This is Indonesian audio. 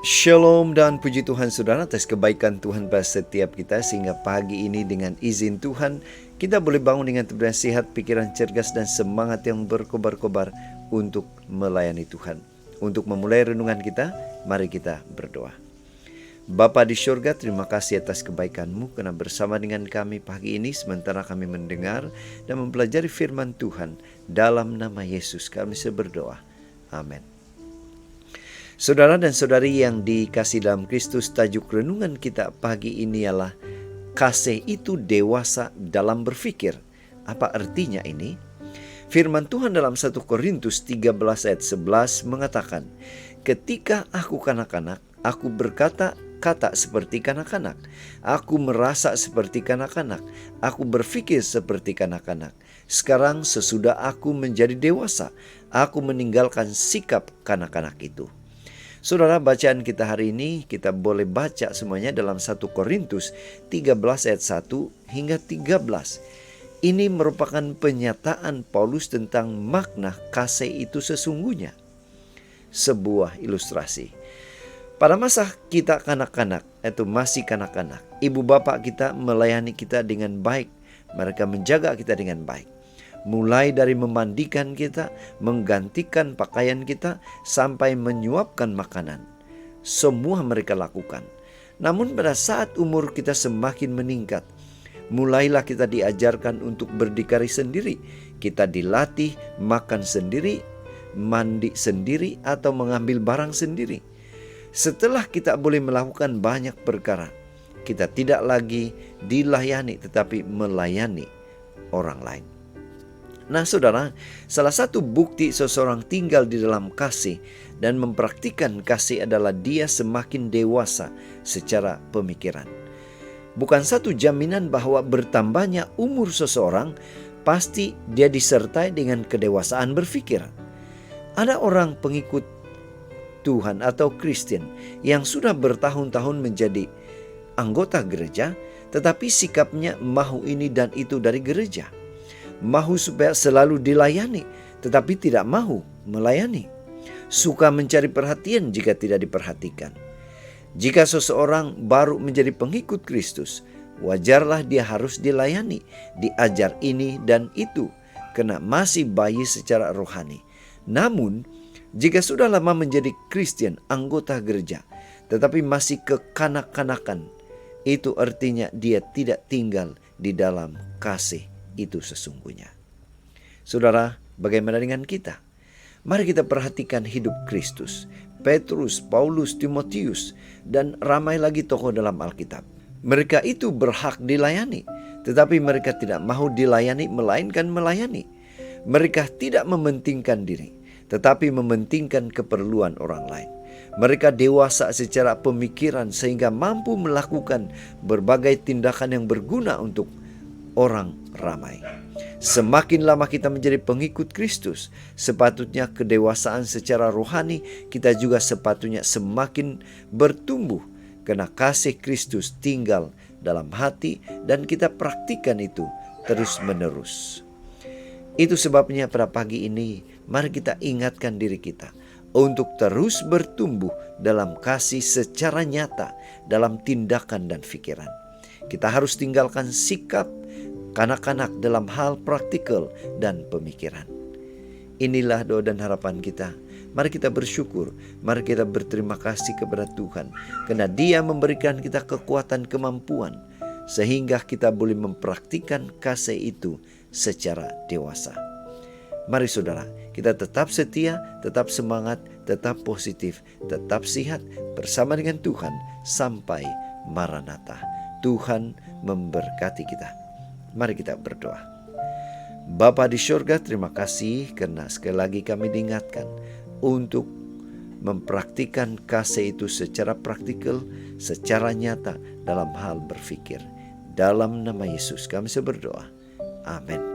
Shalom dan puji Tuhan saudara atas kebaikan Tuhan pada setiap kita, sehingga pagi ini dengan izin Tuhan kita boleh bangun dengan tubuh yang sehat, pikiran cergas dan semangat yang berkobar-kobar untuk melayani Tuhan. Untuk memulai renungan kita, mari kita berdoa. Bapa di surga, terima kasih atas kebaikan-Mu karena bersama dengan kami pagi ini sementara kami mendengar dan mempelajari firman Tuhan. Dalam nama Yesus kami berdoa. Amin. Saudara dan saudari yang dikasihi dalam Kristus, tajuk renungan kita pagi ini ialah kasih itu dewasa dalam berfikir. Apa artinya ini? Firman Tuhan dalam 1 Korintus 13 ayat 11 mengatakan, "Ketika aku kanak-kanak, aku berkata-kata seperti kanak-kanak. Aku merasa seperti kanak-kanak. Aku berfikir seperti kanak-kanak. Sekarang sesudah aku menjadi dewasa, aku meninggalkan sikap kanak-kanak itu." Saudara, bacaan kita hari ini kita boleh baca semuanya dalam 1 Korintus 13 ayat 1 hingga 13. Ini merupakan pernyataan Paulus tentang makna kasih itu sesungguhnya. Sebuah ilustrasi. Pada masa kita kanak-kanak, itu masih kanak-kanak, ibu bapak kita melayani kita dengan baik. Mereka menjaga kita dengan baik. Mulai dari memandikan kita, menggantikan pakaian kita, sampai menyuapkan makanan. Semua mereka lakukan. Namun pada saat umur kita semakin meningkat, mulailah kita diajarkan untuk berdikari sendiri. Kita dilatih makan sendiri, mandi sendiri, atau mengambil barang sendiri. Setelah kita boleh melakukan banyak perkara, kita tidak lagi dilayani tetapi melayani orang lain. Nah saudara, salah satu bukti seseorang tinggal di dalam kasih dan mempraktikkan kasih adalah dia semakin dewasa secara pemikiran. Bukan satu jaminan bahwa bertambahnya umur seseorang pasti dia disertai dengan kedewasaan berpikir. Ada orang pengikut Tuhan atau Kristen yang sudah bertahun-tahun menjadi anggota gereja, tetapi sikapnya mahu ini dan itu dari gereja. Mahu supaya selalu dilayani, tetapi tidak mahu melayani. Suka mencari perhatian jika tidak diperhatikan. Jika seseorang baru menjadi pengikut Kristus, wajarlah dia harus dilayani, diajar ini dan itu, karena masih bayi secara rohani. Namun, jika sudah lama menjadi Kristen, anggota gereja, tetapi masih kekanak-kanakan, itu artinya dia tidak tinggal di dalam kasih itu sesungguhnya. Saudara, bagaimana dengan kita? Mari kita perhatikan hidup Kristus, Petrus, Paulus, Timotius, dan ramai lagi tokoh dalam Alkitab. Mereka itu berhak dilayani, tetapi mereka tidak mahu dilayani melainkan melayani. Mereka tidak mementingkan diri, tetapi mementingkan keperluan orang lain. Mereka dewasa secara pemikiran sehingga mampu melakukan berbagai tindakan yang berguna untuk orang ramai. Semakin lama kita menjadi pengikut Kristus, sepatutnya kedewasaan secara rohani kita juga sepatutnya semakin bertumbuh, karena kasih Kristus tinggal dalam hati dan kita praktikkan itu terus menerus. Itu sebabnya pada pagi ini mari kita ingatkan diri kita untuk terus bertumbuh dalam kasih secara nyata dalam tindakan dan pikiran. Kita harus tinggalkan sikap kanak-kanak dalam hal praktikal dan pemikiran. Inilah doa dan harapan kita. Mari kita bersyukur, mari kita berterima kasih kepada Tuhan, karena Dia memberikan kita kekuatan kemampuan, sehingga kita boleh mempraktikkan kasih itu secara dewasa. Mari saudara, kita tetap setia, tetap semangat, tetap positif, tetap sehat bersama dengan Tuhan sampai Maranatha. Tuhan memberkati kita. Mari kita berdoa. Bapa di surga, terima kasih karena sekali lagi kami diingatkan untuk mempraktikkan kasih itu secara praktikal, secara nyata dalam hal berfikir. Dalam nama Yesus kami berdoa. Amin.